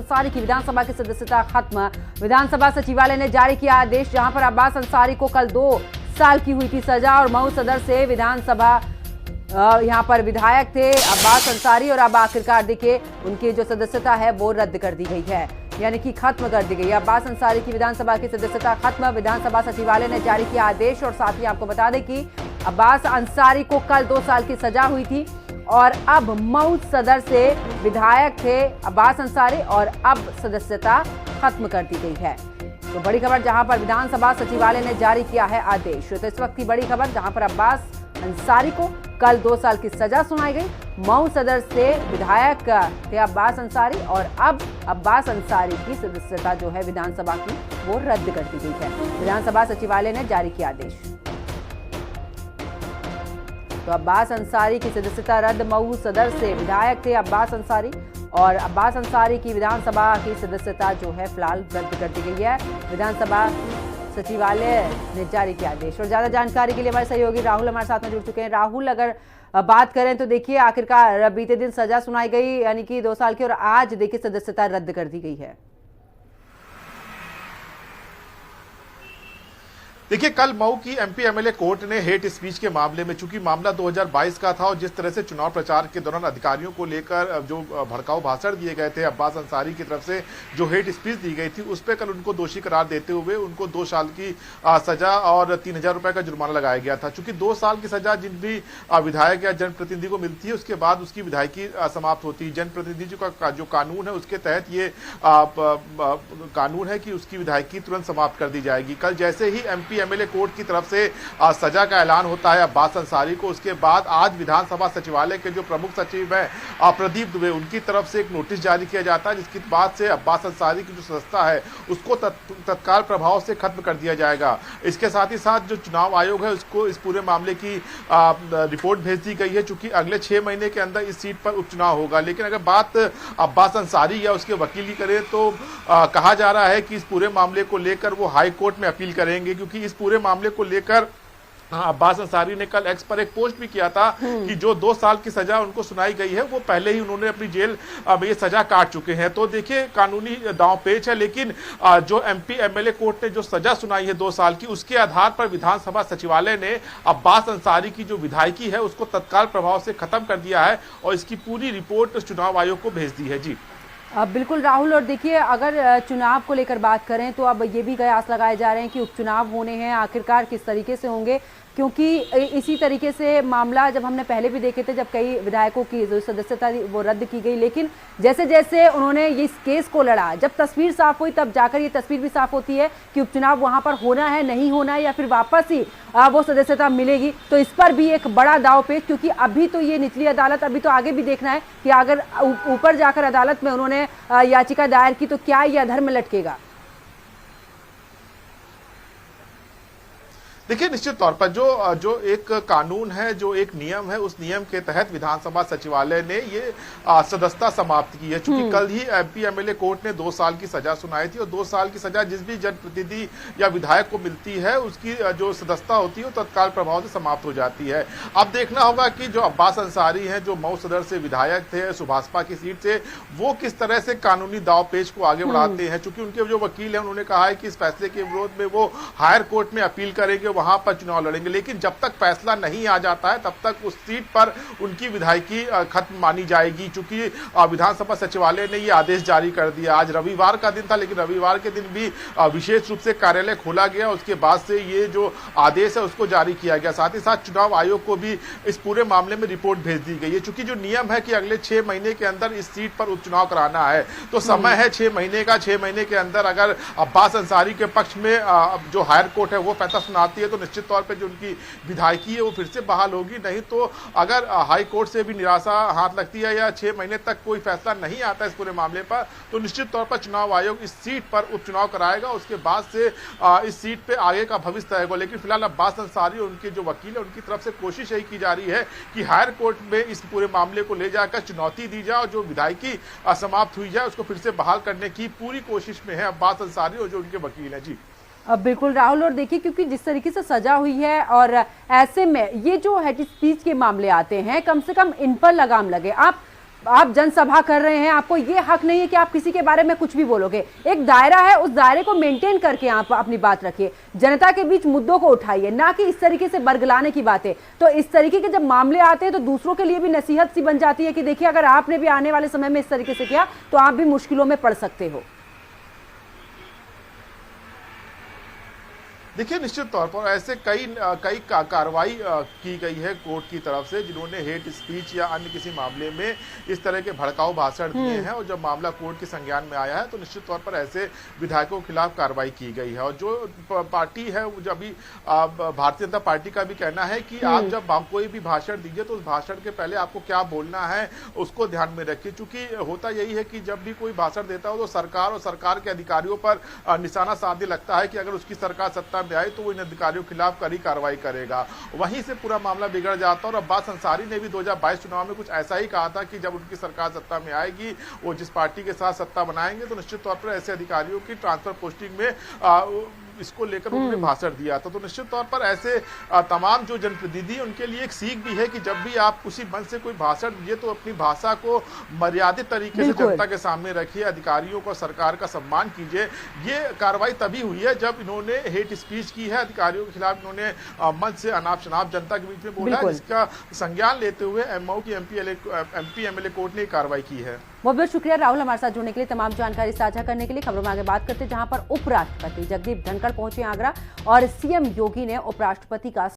अंसारी की विधानसभा की सदस्यता खत्म। विधानसभा सचिवालय ने जारी किया आदेश, जहां पर अब्बास अंसारी को कल 2 साल की हुई थी सजा और मऊ सदर से विधानसभा यहां पर विधायक थे अब्बास अंसारी और अब आखिरकार देखिए उनकी जो सदस्यता है वो रद्द कर दी गई है, यानी कि खत्म कर दी गई है। अब्बास अंसारी की विधानसभा की सदस्यता खत्म। विधानसभा सचिवालय ने जारी किया आदेश और साथ ही आपको बता दें कि अब्बास अंसारी को कल 2 साल की सजा हुई थी और अब मऊ सदर से विधायक थे अब्बास अंसारी और अब सदस्यता खत्म कर दी गई है। तो बड़ी खबर जहां पर विधानसभा सचिवालय ने जारी किया है आदेश। तो इस वक्त की बड़ी खबर जहां पर अब्बास अंसारी को कल 2 साल की सजा सुनाई गई। मऊ सदर से विधायक थे अब्बास अंसारी और अब अब्बास अंसारी की सदस्यता जो है विधानसभा की वो रद्द कर दी गई है। विधानसभा सचिवालय ने जारी किया आदेश। तो अब्बास अंसारी की सदस्यता रद्द। मऊ सदर से विधायक थे अब्बास अंसारी और अब्बास अंसारी की विधानसभा की सदस्यता जो है फिलहाल रद्द कर दी गई है। विधानसभा सचिवालय ने जारी किया आदेश। और ज्यादा जानकारी के लिए हमारे सहयोगी राहुल हमारे साथ में जुड़ चुके हैं। राहुल, अगर बात करें तो देखिए आखिरकार बीते दिन सजा सुनाई गई यानी कि 2 साल की और आज देखिए सदस्यता रद्द कर दी गई है। देखिए, कल मऊ की एमपी एमएलए कोर्ट ने हेट स्पीच के मामले में, चूंकि मामला 2022 का था और जिस तरह से चुनाव प्रचार के दौरान अधिकारियों को लेकर जो भड़काऊ भाषण दिए गए थे अब्बास अंसारी की तरफ से, जो हेट स्पीच दी गई थी, उस पर कल उनको दोषी करार देते हुए उनको 2 साल की सजा और 3000 रुपए का जुर्माना लगाया गया था। चूंकि 2 साल की सजा जिन भी विधायक या जनप्रतिनिधि को मिलती है उसके बाद उसकी विधायकी समाप्त होती है। जनप्रतिनिधि का जो कानून है उसके तहत ये कानून है कि उसकी विधायकी तुरंत समाप्त कर दी जाएगी। कल जैसे ही एमपी एमएलए कोर्ट की तरफ से सजा का ऐलान होता है अब्बास अंसारी को, उसके बाद आज विधानसभा सचिवालय के जो प्रमुख सचिव हैं प्रदीप दुबे, उनकी तरफ से एक नोटिस जारी किया जाता है जिसकी बाद से अब्बास अंसारी की जो सदस्यता है उसको तत्काल प्रभाव से खत्म कर दिया जाएगा। इसके साथ ही साथ जो चुनाव आयोग है उसको इस पूरे मामले की रिपोर्ट भेज दी गई है, चूंकि अगले 6 महीने के अंदर इस सीट पर उपचुनाव होगा। लेकिन अगर बात अब्बास अंसारी या उसके वकील की करें तो कहा जा रहा है कि इस पूरे मामले को लेकर वो हाई कोर्ट में अपील करेंगे, क्योंकि इस पूरे मामले को लेकर अब्बास अंसारी ने कल एक्स पर एक पोस्ट भी किया था कि जो 2 साल की सजा उनको सुनाई गई है वो पहले ही उन्होंने अपनी जेल में ये सजा काट चुके हैं। तो देखिए कानूनी दांव पेच है, लेकिन जो एमपी एमएलए कोर्ट ने जो सजा सुनाई है 2 साल की, उसके आधार पर विधानसभा सचिवालय ने अब्बास अंसारी की जो विधायकी है उसको तत्काल प्रभाव से खत्म कर दिया है और इसकी पूरी रिपोर्ट चुनाव आयोग को भेज दी है। जी बिल्कुल राहुल, और देखिए अगर चुनाव को लेकर बात करें तो अब ये भी कयास लगाए जा रहे हैं कि उपचुनाव होने हैं, आखिरकार किस तरीके से होंगे, क्योंकि इसी तरीके से मामला जब हमने पहले भी देखे थे जब कई विधायकों की जो सदस्यता वो रद्द की गई, लेकिन जैसे जैसे उन्होंने इस केस को लड़ा, जब तस्वीर साफ हुई तब जाकर ये तस्वीर भी साफ होती है कि उपचुनाव वहां पर होना है नहीं होना है या फिर वापस ही वो सदस्यता मिलेगी। तो इस पर भी एक बड़ा दांवपेच, क्योंकि अभी तो ये निचली अदालत, अभी तो आगे भी देखना है कि अगर ऊपर जाकर अदालत में उन्होंने याचिका दायर की तो क्या यह अधर्म लटकेगा। देखिए, निश्चित तौर पर जो एक कानून है, जो एक नियम है, उस नियम के तहत विधानसभा सचिवालय ने ये सदस्यता समाप्त की है। चूंकि कल ही एमपी एमएलए कोर्ट ने 2 साल की सजा सुनाई थी और 2 साल की सजा जिस भी जनप्रतिनिधि या विधायक को मिलती है उसकी जो सदस्यता होती है वो तत्काल प्रभाव से समाप्त हो जाती है। अब देखना होगा कि जो अब्बास अंसारी हैं, जो मऊ सदर से विधायक थे सुभाषपा की सीट से, वो किस तरह से कानूनी दाव पेच को आगे बढ़ाते हैं। चूंकि उनके जो वकील हैं उन्होंने कहा है कि इस फैसले के विरोध में वो हायर कोर्ट में अपील करेंगे, वहां पर चुनाव लड़ेंगे। लेकिन जब तक फैसला नहीं आ जाता है तब तक उस सीट पर उनकी विधायकी खत्म मानी जाएगी। चूंकि विधानसभा सचिवालय ने ये आदेश जारी कर दिया। आज रविवार का दिन था, लेकिन रविवार के दिन भी विशेष रूप से कार्यालय खोला गया, उसके बाद से ये जो आदेश है उसको जारी किया गया। साथ ही साथ चुनाव आयोग को भी इस पूरे मामले में रिपोर्ट भेज दी गई है। चूंकि जो नियम है कि अगले 6 महीने के अंदर इस सीट पर उपचुनाव कराना है, तो समय है 6 महीने का। 6 महीने के अंदर अगर अब्बास अंसारी के पक्ष में जो हायर कोर्ट है वो फैसला सुनाती है तो निश्चित तौर पे जो उनकी विधायकी है वो फिर से बहाल होगी। नहीं तो अगर हाई कोर्ट से भी निराशा हाथ लगती है या 6 महीने तक कोई फैसला नहीं आता इस पूरे मामले पर, तो निश्चित तौर पर चुनाव आयोग इस सीट पर उपचुनाव कराएगा। उसके बाद से इस सीट पे आगे का भविष्य तय होगा। लेकिन फिलहाल अब्बास अंसारी और उनके जो वकील है उनकी तरफ से कोशिश यही की जा रही है कि हायर कोर्ट में इस पूरे मामले को ले जाकर चुनौती दी जाए और जो विधायकी समाप्त हुई जाए उसको फिर से बहाल करने की पूरी कोशिश में है अब्बास अंसारी और जो उनके वकील है। जी बिल्कुल राहुल, और देखिए क्योंकि जिस तरीके से सजा हुई है और ऐसे में ये जो हेट स्पीच के मामले आते हैं, कम से कम इन पर लगाम लगे। आप आप जनसभा कर रहे हैं, आपको ये हक नहीं है कि आप किसी के बारे में कुछ भी बोलोगे। एक दायरा है, उस दायरे को मेंटेन करके आप अपनी बात रखिए, जनता के बीच मुद्दों को उठाइए, ना कि इस तरीके से बरगलाने की बातें। तो इस तरीके के जब मामले आते हैं तो दूसरों के लिए भी नसीहत सी बन जाती है कि देखिए, अगर आपने भी आने वाले समय में इस तरीके से किया तो आप भी मुश्किलों में पड़ सकते हो। देखिए, निश्चित तौर पर ऐसे कई कार्रवाई की गई है कोर्ट की तरफ से, जिन्होंने हेट स्पीच या अन्य किसी मामले में इस तरह के भड़काऊ भाषण दिए हैं, और जब मामला कोर्ट के संज्ञान में आया है तो निश्चित तौर पर ऐसे विधायकों के खिलाफ कार्रवाई की गई है। और जो पार्टी है, जो अभी भारतीय जनता पार्टी का भी कहना है कि आप जब कोई भी भाषण दीजिए तो उस भाषण के पहले आपको क्या बोलना है उसको ध्यान में रखिए, क्योंकि होता यही है कि जब भी कोई भाषण देता हो तो सरकार और सरकार के अधिकारियों पर निशाना साधने लगता है कि अगर उसकी सरकार सत्ता में आए तो वो इन अधिकारियों के खिलाफ कड़ी कार्रवाई करेगा। वहीं से पूरा मामला बिगड़ जाता है। और अब्बास अंसारी ने भी 2022 चुनाव में कुछ ऐसा ही कहा था कि जब उनकी सरकार सत्ता में आएगी, वो जिस पार्टी के साथ सत्ता बनाएंगे तो निश्चित तौर पर ऐसे अधिकारियों की ट्रांसफर पोस्टिंग में इसको लेकर उन्होंने भाषण दिया था। तो निश्चित तौर पर ऐसे तमाम जो जनप्रतिनिधि, उनके लिए एक सीख भी है कि जब भी आप उसी मंच से कोई भाषण दीजिए तो अपनी भाषा को मर्यादित तरीके से जनता के सामने रखिए, अधिकारियों को, सरकार का सम्मान कीजिए। ये कार्रवाई तभी हुई है जब इन्होंने हेट स्पीच की है, अधिकारियों के खिलाफ इन्होंने मंच से अनाप शनाप जनता के बीच में बोला है, जिसका संज्ञान लेते हुए एमओ की एमपी एमएलए कोर्ट ने कार्रवाई की है। बहुत बहुत शुक्रिया राहुल, हमारे साथ जुड़ने के लिए, तमाम जानकारी साझा करने के लिए। खबरों में आगे बात करते हैं, जहां पर उपराष्ट्रपति जगदीप धनखड़ पहुंचे आगरा और सीएम योगी ने उपराष्ट्रपति का